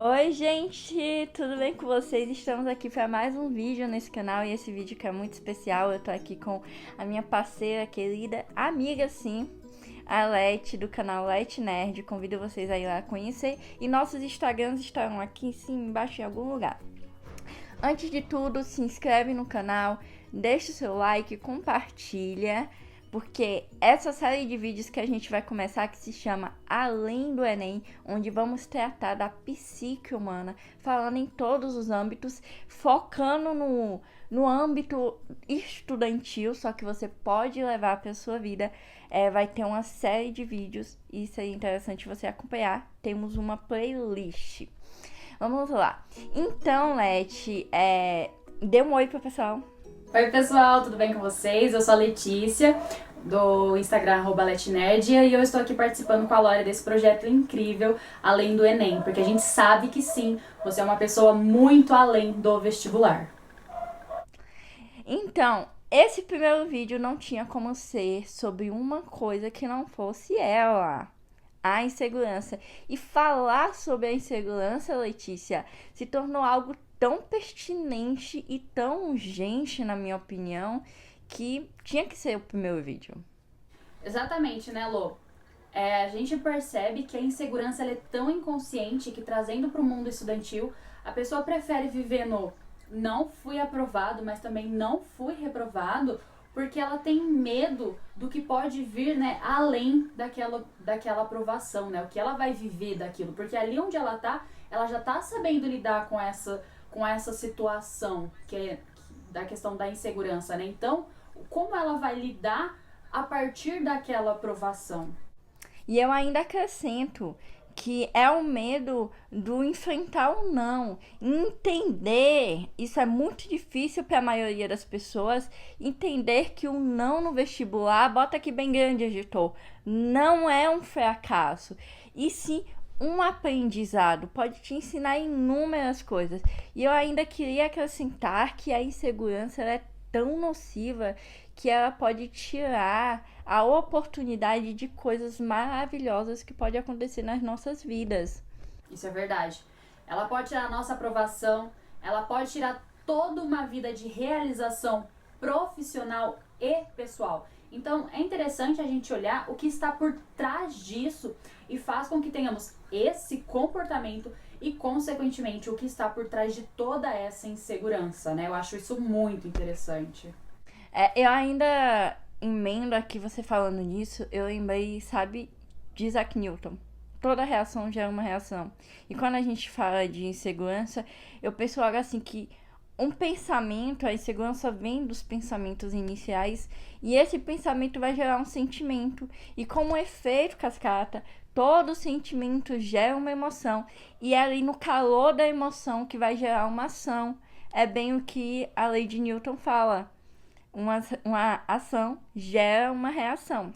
Oi, gente, tudo bem com vocês? Estamos aqui para mais um vídeo nesse canal e esse vídeo que é muito especial. Eu tô aqui com a minha parceira, querida, amiga sim, a Leti, do canal Leti Nerd. Convido vocês a ir lá conhecer e nossos Instagrams estarão aqui sim embaixo em algum lugar. Antes de tudo, se inscreve no canal, deixa o seu like, compartilha, porque essa série de vídeos que a gente vai começar, que se chama Além do Enem, onde vamos tratar da psique humana, falando em todos os âmbitos, focando no âmbito estudantil, só que você pode levar para sua vida. Vai ter uma série de vídeos e seria interessante você acompanhar. Temos uma playlist. Vamos lá. Então, Leti, dê um oi pro pessoal. Oi pessoal, tudo bem com vocês? Eu sou a Letícia, do Instagram @letnerdia, e eu estou aqui participando com a Lore desse projeto incrível, Além do Enem, porque a gente sabe que sim, você é uma pessoa muito além do vestibular. Então, esse primeiro vídeo não tinha como ser sobre uma coisa que não fosse ela, a insegurança. E falar sobre a insegurança, Letícia, se tornou algo tão pertinente e tão urgente, na minha opinião, que tinha que ser o primeiro vídeo. Exatamente, né, Lô? A gente percebe que a insegurança ela é tão inconsciente que, trazendo para o mundo estudantil, a pessoa prefere viver no não fui aprovado, mas também não fui reprovado, porque ela tem medo do que pode vir, né, além daquela aprovação, né, o que ela vai viver daquilo, porque ali onde ela já tá sabendo lidar com essa situação, que é da questão da insegurança, né, então, como ela vai lidar a partir daquela aprovação? E eu ainda acrescento que é o medo do enfrentar o não. Entender, isso é muito difícil para a maioria das pessoas, entender que o não no vestibular, bota aqui bem grande, editor, não é um fracasso, e sim um aprendizado, pode te ensinar inúmeras coisas. E eu ainda queria acrescentar que a insegurança ela é tão nociva que ela pode tirar a oportunidade de coisas maravilhosas que pode acontecer nas nossas vidas. Isso é verdade. Ela pode tirar a nossa aprovação, ela pode tirar toda uma vida de realização profissional e pessoal. Então é interessante a gente olhar o que está por trás disso e faz com que tenhamos esse comportamento e, consequentemente, o que está por trás de toda essa insegurança, né? Eu acho isso muito interessante. Eu ainda emendo aqui você falando nisso, eu lembrei, sabe, de Isaac Newton. Toda reação gera uma reação. E quando a gente fala de insegurança, eu penso logo assim que um pensamento, a insegurança vem dos pensamentos iniciais e esse pensamento vai gerar um sentimento. E como efeito cascata, todo sentimento gera uma emoção e é ali no calor da emoção que vai gerar uma ação. É bem o que a lei de Newton fala. Uma ação gera uma reação.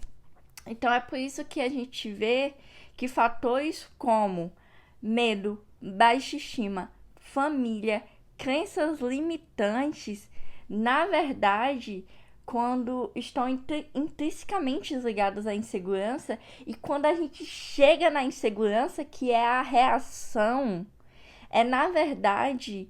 Então é por isso que a gente vê que fatores como medo, baixa estima, família, crenças limitantes, na verdade, quando estão intrinsecamente ligados à insegurança, e quando a gente chega na insegurança, que é a reação, é na verdade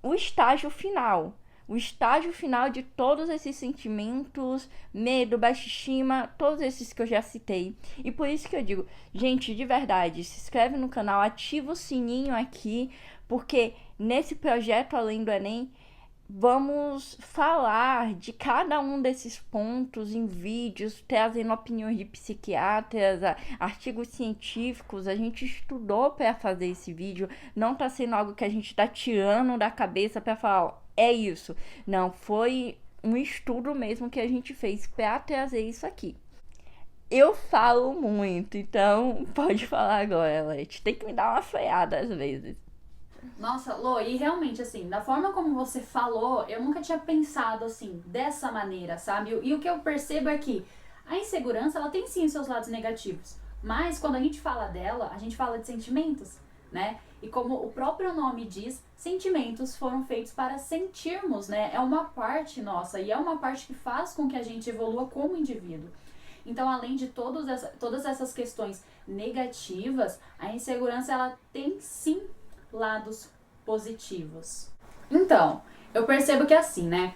o estágio final. O estágio final de todos esses sentimentos, medo, baixa estima, todos esses que eu já citei. E por isso que eu digo, gente, de verdade, se inscreve no canal, ativa o sininho aqui, porque nesse projeto Além do Enem, vamos falar de cada um desses pontos em vídeos, trazendo opiniões de psiquiatras, artigos científicos. A gente estudou para fazer esse vídeo, não está sendo algo que a gente está tirando da cabeça para falar, ó, é isso. Não, foi um estudo mesmo que a gente fez para trazer isso aqui. Eu falo muito, então pode falar agora, Leti. Tem que me dar uma freada às vezes. Nossa, Lô, e realmente, assim, da forma como você falou, eu nunca tinha pensado, assim, dessa maneira, sabe? E o que eu percebo é que a insegurança, ela tem sim seus lados negativos, mas quando a gente fala dela, a gente fala de sentimentos, né? E como o próprio nome diz, sentimentos foram feitos para sentirmos, né? É uma parte nossa e é uma parte que faz com que a gente evolua como indivíduo. Então, além de todas essas questões negativas, a insegurança ela tem sim lados positivos. Então, eu percebo que assim, né?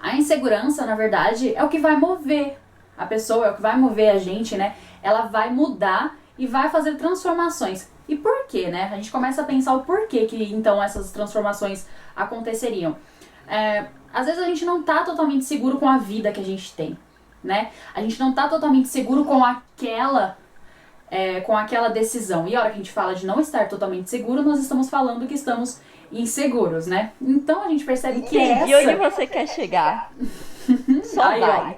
A insegurança, na verdade, é o que vai mover a pessoa, é o que vai mover a gente, né? Ela vai mudar e vai fazer transformações. E por quê, né? A gente começa a pensar o porquê que, então, essas transformações aconteceriam. Às vezes a gente não tá totalmente seguro com a vida que a gente tem, né? A gente não tá totalmente seguro com aquela decisão. E a hora que a gente fala de não estar totalmente seguro, nós estamos falando que estamos inseguros, né? Então a gente percebe que E onde você quer chegar? Só Aí, vai. ó.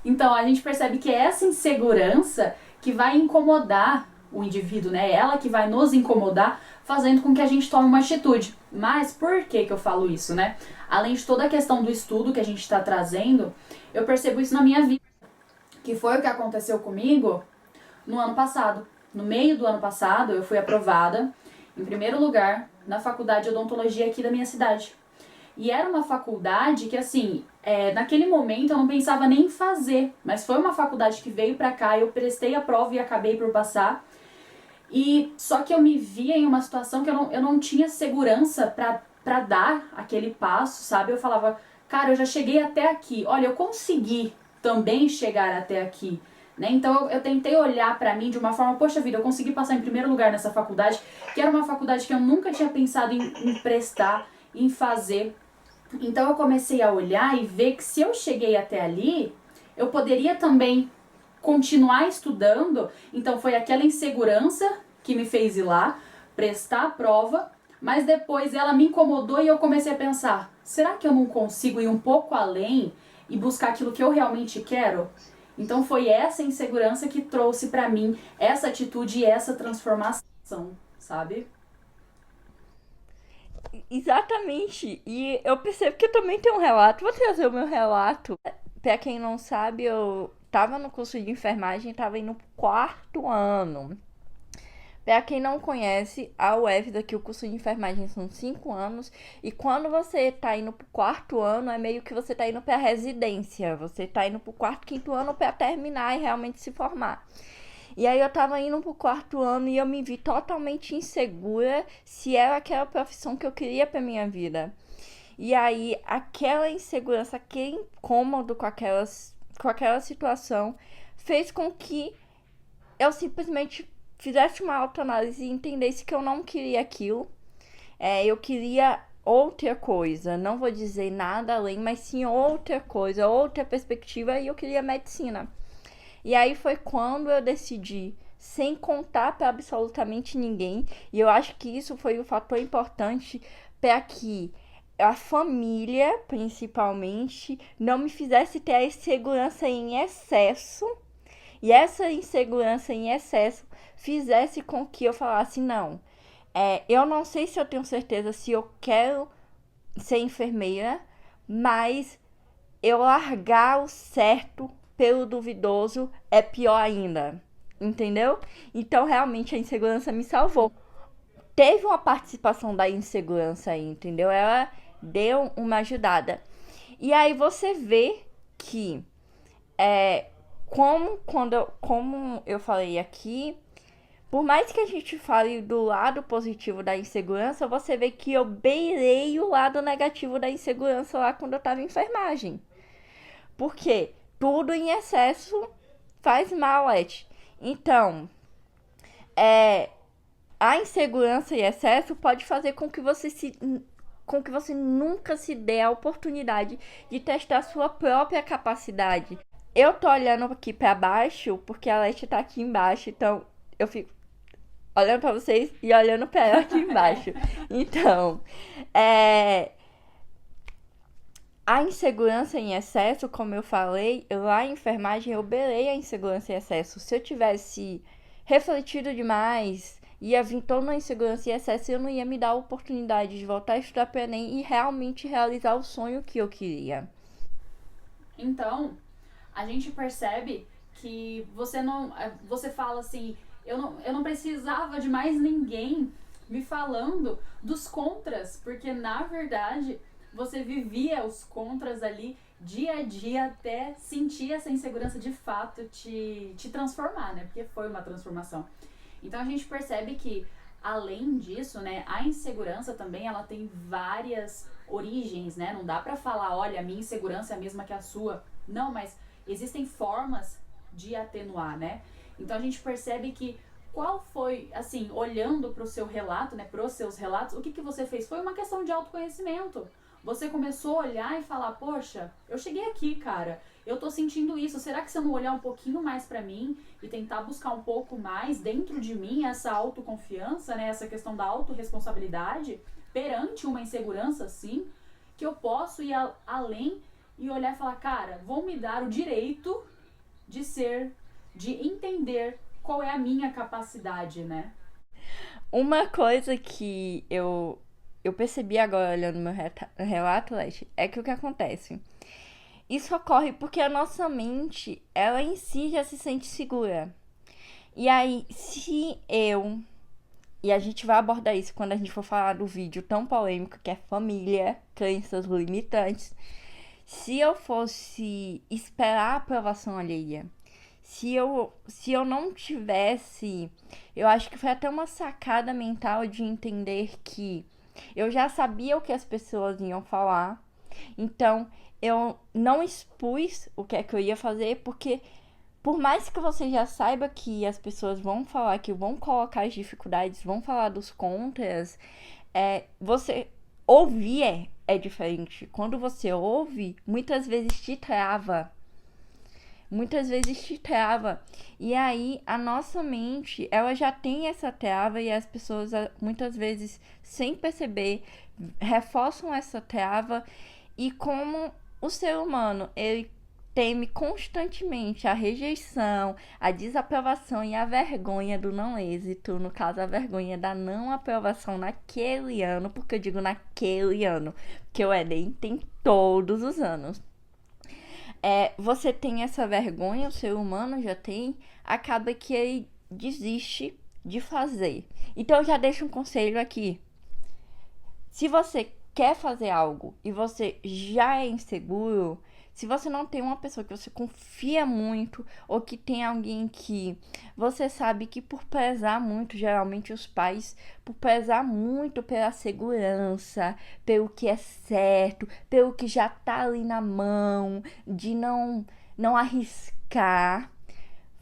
Então a gente percebe que é essa insegurança que vai incomodar o indivíduo, né? Ela que vai nos incomodar, fazendo com que a gente tome uma atitude. Mas por que eu falo isso, né? Além de toda a questão do estudo que a gente está trazendo, eu percebo isso na minha vida. Que foi o que aconteceu comigo no ano passado. No meio do ano passado, eu fui aprovada em primeiro lugar na faculdade de odontologia aqui da minha cidade. E era uma faculdade que, assim, naquele momento eu não pensava nem em fazer, mas foi uma faculdade que veio pra cá, eu prestei a prova e acabei por passar. E só que eu me via em uma situação que eu não tinha segurança pra dar aquele passo, sabe? Eu falava, cara, eu já cheguei até aqui, olha, eu consegui também chegar até aqui. Né? Então eu tentei olhar pra mim de uma forma, poxa vida, eu consegui passar em primeiro lugar nessa faculdade, que era uma faculdade que eu nunca tinha pensado em prestar, em fazer. Então eu comecei a olhar e ver que se eu cheguei até ali, eu poderia também continuar estudando. Então foi aquela insegurança que me fez ir lá, prestar a prova, mas depois ela me incomodou e eu comecei a pensar, será que eu não consigo ir um pouco além e buscar aquilo que eu realmente quero? Então foi essa insegurança que trouxe pra mim essa atitude e essa transformação, sabe? Exatamente. E eu percebo que eu também tenho um relato. Vou trazer o meu relato. Pra quem não sabe, eu tava no curso de enfermagem, tava indo pro quarto ano. Pra quem não conhece, a UF daqui, o curso de enfermagem são 5 anos. E quando você tá indo pro quarto ano, é meio que você tá indo pra residência. Você tá indo pro quarto, quinto ano pra terminar e realmente se formar. E aí eu tava indo pro quarto ano e eu me vi totalmente insegura se era aquela profissão que eu queria pra minha vida. E aí aquela insegurança, aquele incômodo com aquela situação fez com que eu simplesmente fizesse uma autoanálise e entendesse que eu não queria aquilo. Eu queria outra coisa, não vou dizer nada além, mas sim outra coisa, outra perspectiva, e eu queria medicina. E aí foi quando eu decidi, sem contar para absolutamente ninguém, e eu acho que isso foi um fator importante para que a família, principalmente, não me fizesse ter a insegurança em excesso, e essa insegurança em excesso fizesse com que eu falasse, não, eu não sei se eu tenho certeza se eu quero ser enfermeira, mas eu largar o certo pelo duvidoso é pior ainda, entendeu? Então realmente a insegurança me salvou. Teve uma participação da insegurança aí, entendeu? Ela deu uma ajudada. E aí você vê que como eu falei aqui, por mais que a gente fale do lado positivo da insegurança, você vê que eu beirei o lado negativo da insegurança lá quando eu tava em enfermagem. Porque tudo em excesso faz mal, Ed. Então, a insegurança e excesso pode fazer com que você nunca se dê a oportunidade de testar a sua própria capacidade. Eu tô olhando aqui pra baixo porque a Leste tá aqui embaixo, então eu fico olhando pra vocês e olhando pra ela aqui embaixo. Então, a insegurança em excesso, como eu falei, lá em enfermagem eu beirei a insegurança em excesso. Se eu tivesse refletido demais, ia vir toda uma insegurança em excesso e eu não ia me dar a oportunidade de voltar a estudar para Enem e realmente realizar o sonho que eu queria. Então, a gente percebe que você fala assim, eu não precisava de mais ninguém me falando dos contras, porque na verdade você vivia os contras ali dia a dia até sentir essa insegurança de fato te transformar, né? Porque foi uma transformação. Então a gente percebe que Além disso, né, a insegurança também, ela tem várias origens, né? Não dá pra falar, olha, a minha insegurança é a mesma que a sua. Não, mas existem formas de atenuar, né? Então a gente percebe que qual foi, assim, olhando para o seu relato, né, para os seus relatos, o que, que você fez? Foi uma questão de autoconhecimento. Você começou a olhar e falar, poxa, eu cheguei aqui, cara, eu tô sentindo isso, será que se eu não olhar um pouquinho mais pra mim e tentar buscar um pouco mais dentro de mim essa autoconfiança, né, essa questão da autorresponsabilidade perante uma insegurança, sim, que eu posso ir além e olhar e falar, cara, vou me dar o direito de ser, de entender qual é a minha capacidade, né? Uma coisa que eu percebi agora olhando meu relato, Leste, é que o que acontece? Isso ocorre porque a nossa mente, ela em si já se sente segura. E aí, se eu. E a gente vai abordar isso quando a gente for falar do vídeo tão polêmico que é família, crenças limitantes. Se eu fosse esperar a aprovação alheia, se eu não tivesse. Eu acho que foi até uma sacada mental de entender que eu já sabia o que as pessoas iam falar, então eu não expus o que é que eu ia fazer, porque por mais que você já saiba que as pessoas vão falar, que vão colocar as dificuldades, vão falar dos contras, você ouvir é diferente. Quando você ouve, muitas vezes te trava. Muitas vezes te trava. E aí, a nossa mente, ela já tem essa trava e as pessoas, muitas vezes, sem perceber, reforçam essa trava. E como o ser humano, ele teme constantemente a rejeição, a desaprovação e a vergonha do não êxito, no caso a vergonha da não aprovação naquele ano, porque eu digo naquele ano, porque o Enem tem todos os anos. Você tem essa vergonha, o ser humano já tem, acaba que ele desiste de fazer. Então eu já deixo um conselho aqui. Se você quer fazer algo e você já é inseguro, se você não tem uma pessoa que você confia muito ou que tem alguém que você sabe que por prezar muito, geralmente os pais, por prezar muito pela segurança, pelo que é certo, pelo que já tá ali na mão, de não arriscar,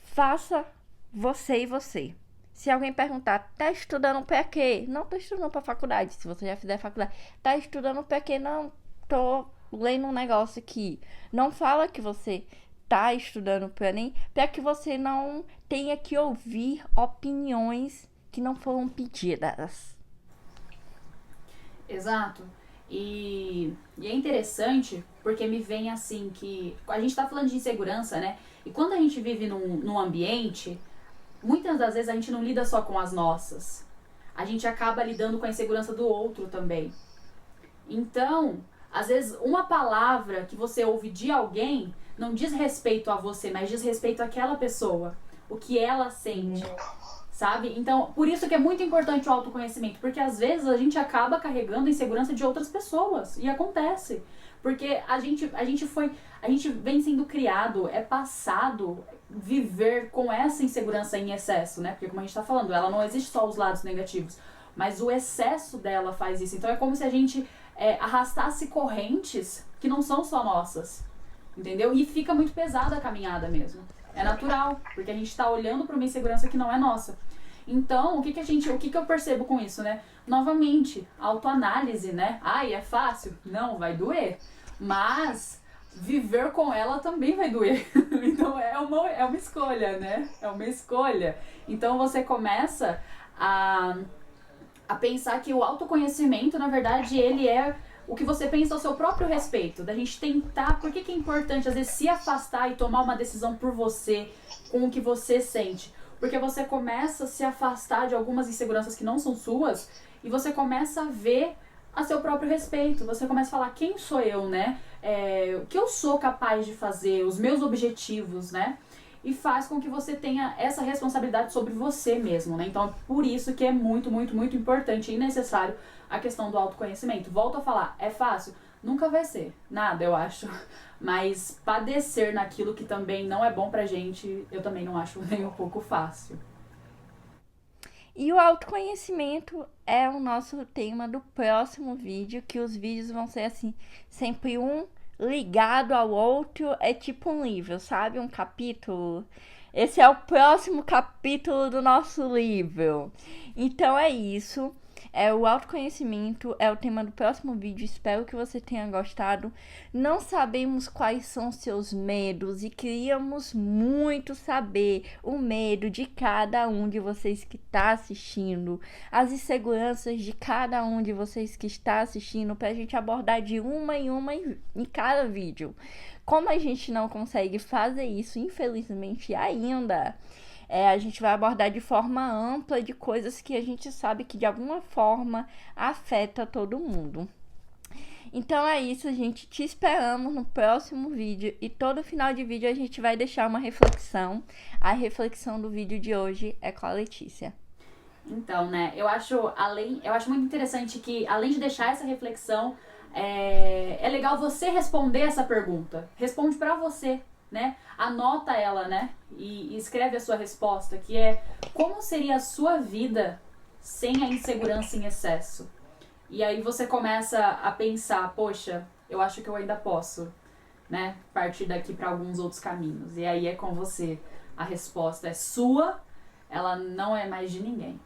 faça você e você. Se alguém perguntar, tá estudando pra quê? Não tô estudando pra faculdade. Se você já fizer faculdade, tá estudando pra quê? Não, tô lendo um negócio aqui. Não fala que você tá estudando pra nem pra que você não tenha que ouvir opiniões que não foram pedidas. Exato. E é interessante porque me vem assim que a gente tá falando de insegurança, né? E quando a gente vive num ambiente, muitas das vezes a gente não lida só com as nossas. A gente acaba lidando com a insegurança do outro também. Então, às vezes, uma palavra que você ouve de alguém não diz respeito a você, mas diz respeito àquela pessoa. O que ela sente, sabe? Então, por isso que é muito importante o autoconhecimento, porque às vezes a gente acaba carregando a insegurança de outras pessoas, e acontece. Porque a gente vem sendo criado, é passado viver com essa insegurança em excesso, né? Porque como a gente tá falando, ela não existe só os lados negativos, mas o excesso dela faz isso. Então é como se a gente arrastasse correntes que não são só nossas, entendeu? E fica muito pesada a caminhada mesmo. É natural, porque a gente tá olhando para uma insegurança que não é nossa. Então, o que eu percebo com isso, né? Novamente, autoanálise, né? Ai, é fácil? Não, vai doer. Mas viver com ela também vai doer. Então é uma escolha, né? É uma escolha. Então você começa a pensar que o autoconhecimento, na verdade, ele é o que você pensa ao seu próprio respeito. Da gente tentar, por que é importante às vezes se afastar e tomar uma decisão por você, com o que você sente? Porque você começa a se afastar de algumas inseguranças que não são suas e você começa a ver a seu próprio respeito. Você começa a falar, quem sou eu, né? O que eu sou capaz de fazer, os meus objetivos, né? E faz com que você tenha essa responsabilidade sobre você mesmo, né? Então, por isso que é muito, muito, muito importante e necessário a questão do autoconhecimento. Volto a falar, é fácil? Nunca vai ser. Nada, eu acho. Mas padecer naquilo que também não é bom pra gente, eu também não acho nem um pouco fácil. E o autoconhecimento é o nosso tema do próximo vídeo, que os vídeos vão ser assim, sempre um ligado ao outro, é tipo um livro, sabe? Um capítulo. Esse é o próximo capítulo do nosso livro. Então é isso. É o autoconhecimento, é o tema do próximo vídeo. Espero que você tenha gostado. Não sabemos quais são seus medos e queríamos muito saber o medo de cada um de vocês que está assistindo, as inseguranças de cada um de vocês que está assistindo, para a gente abordar de uma em cada vídeo. Como a gente não consegue fazer isso, infelizmente, ainda, a gente vai abordar de forma ampla de coisas que a gente sabe que de alguma forma afeta todo mundo. Então é isso, gente. Te esperamos no próximo vídeo. E todo final de vídeo a gente vai deixar uma reflexão. A reflexão do vídeo de hoje é com a Letícia. Então, né, eu acho muito interessante que, além de deixar essa reflexão, é legal você responder essa pergunta. Responde pra você, né? Anota ela, né? E escreve a sua resposta, que é: como seria a sua vida sem a insegurança em excesso? E aí você começa a pensar, poxa, eu acho que eu ainda posso, né? Partir daqui para alguns outros caminhos. E aí é com você. A resposta é sua, ela não é mais de ninguém.